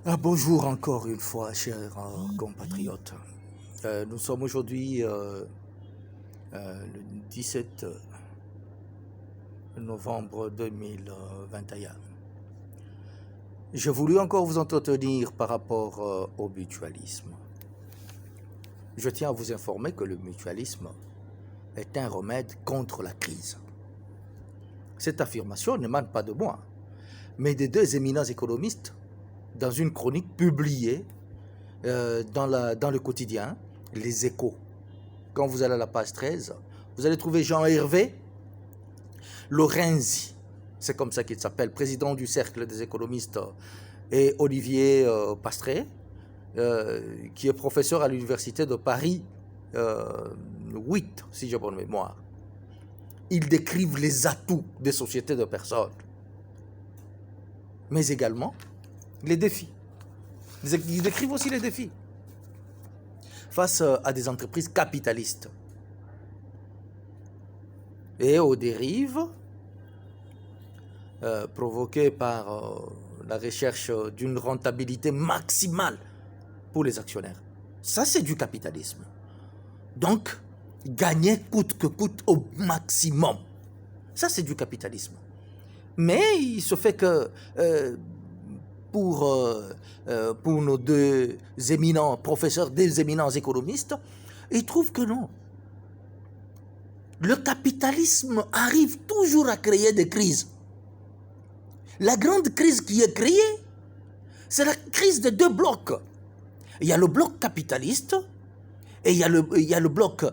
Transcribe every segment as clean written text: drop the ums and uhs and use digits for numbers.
Bonjour encore une fois, chers compatriotes. Nous sommes aujourd'hui le 17 novembre 2021. J'ai voulu encore vous entretenir par rapport au mutualisme. Je tiens à vous informer que le mutualisme est un remède contre la crise. Cette affirmation n'émane pas de moi, mais des deux éminents économistes dans une chronique publiée dans le quotidien Les Échos. Quand vous allez à la page 13, vous allez trouver Jean-Hervé Lorenzi, c'est comme ça qu'il s'appelle, président du cercle des économistes, et Olivier Pastré, qui est professeur à l'université de Paris 8, si j'ai bonne mémoire. Ils décrivent les atouts des sociétés de personnes, mais également les défis. Ils décrivent aussi les défis face à des entreprises capitalistes et aux dérives provoquées par la recherche d'une rentabilité maximale pour les actionnaires. Ça, c'est du capitalisme. Donc, gagner coûte que coûte au maximum. Ça, c'est du capitalisme. Mais il se fait que pour nos deux éminents professeurs, des éminents économistes, ils trouvent que non. Le capitalisme arrive toujours à créer des crises. La grande crise qui est créée, c'est la crise des deux blocs. Il y a le bloc capitaliste et il y a le bloc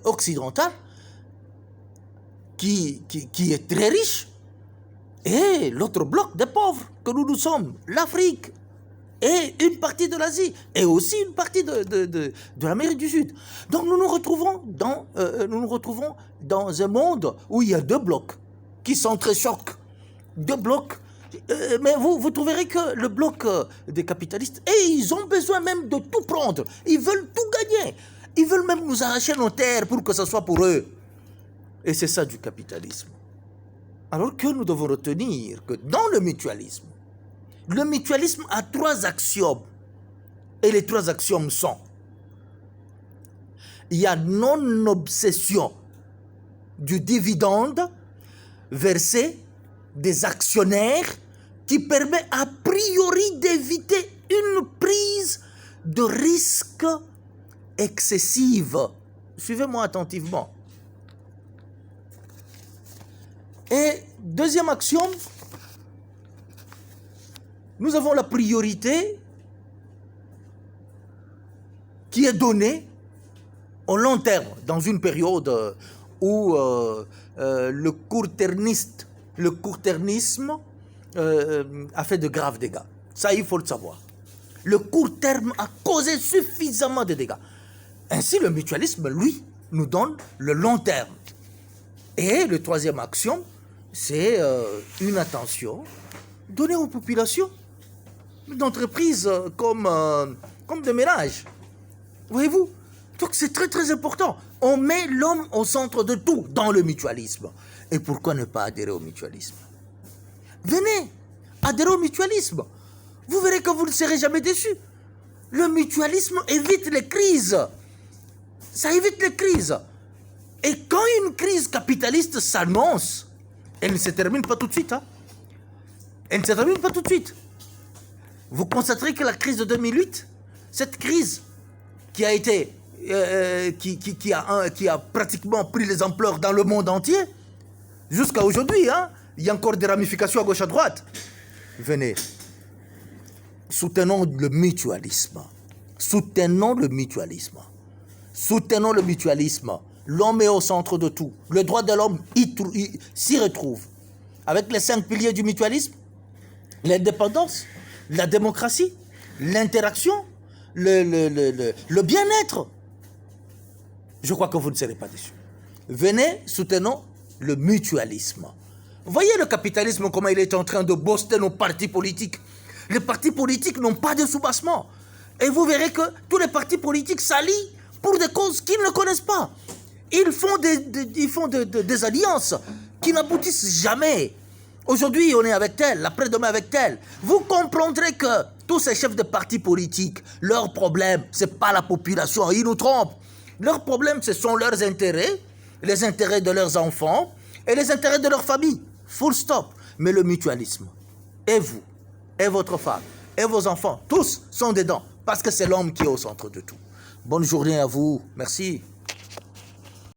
occidental qui est très riche, et l'autre bloc des pauvres que nous sommes, l'Afrique et une partie de l'Asie et aussi une partie de l'Amérique du Sud. Donc nous nous retrouvons dans un monde où il y a deux blocs qui s'entrechoquent. Deux blocs. Mais vous trouverez que le bloc des capitalistes, ils ont besoin même de tout prendre. Ils veulent tout gagner. Ils veulent même nous arracher nos terres pour que ce soit pour eux. Et c'est ça du capitalisme. Alors que nous devons retenir que dans le mutualisme a trois axiomes. Et les trois axiomes sont: il y a non-obsession du dividende versé des actionnaires, qui permet a priori d'éviter une prise de risque excessive. Suivez-moi attentivement. Et deuxième axiome, nous avons la priorité qui est donnée au long terme, dans une période où le court-termisme a fait de graves dégâts. Ça, il faut le savoir. Le court terme a causé suffisamment de dégâts. Ainsi, le mutualisme, lui, nous donne le long terme. Et le troisième axiome, c'est une attention donnée aux populations d'entreprises comme des ménages. Voyez-vous? Donc c'est très très important. On met l'homme au centre de tout dans le mutualisme. Et pourquoi ne pas adhérer au mutualisme? Venez, adhérez au mutualisme. Vous verrez que vous ne serez jamais déçus. Le mutualisme évite les crises. Ça évite les crises. Et quand une crise capitaliste s'annonce, elle ne se termine pas tout de suite. Elle ne se termine pas tout de suite. Vous constaterez que la crise de 2008, cette crise qui a été, qui a pratiquement pris les ampleurs dans le monde entier, jusqu'à aujourd'hui, il y a encore des ramifications à gauche à droite. Venez, soutenons le mutualisme. Soutenons le mutualisme. Soutenons le mutualisme. L'homme est au centre de tout. Le droit de l'homme s'y retrouve. Avec les 5 piliers du mutualisme: l'indépendance, la démocratie, l'interaction, le bien-être. Je crois que vous ne serez pas déçus. Venez, soutenons le mutualisme. Voyez le capitalisme, comment il est en train de booster nos partis politiques. Les partis politiques n'ont pas de soubassement. Et vous verrez que tous les partis politiques s'allient pour des causes qu'ils ne connaissent pas. Ils font des alliances qui n'aboutissent jamais. Aujourd'hui, on est avec tel, après-demain avec tel. Vous comprendrez que Tous ces chefs de partis politiques, leur problème, ce n'est pas la population, ils nous trompent. Leur problème, ce sont leurs intérêts, les intérêts de leurs enfants et les intérêts de leur famille. Full stop. Mais le mutualisme, et vous, et votre femme, et vos enfants, tous sont dedans, parce que c'est l'homme qui est au centre de tout. Bonne journée à vous. Merci.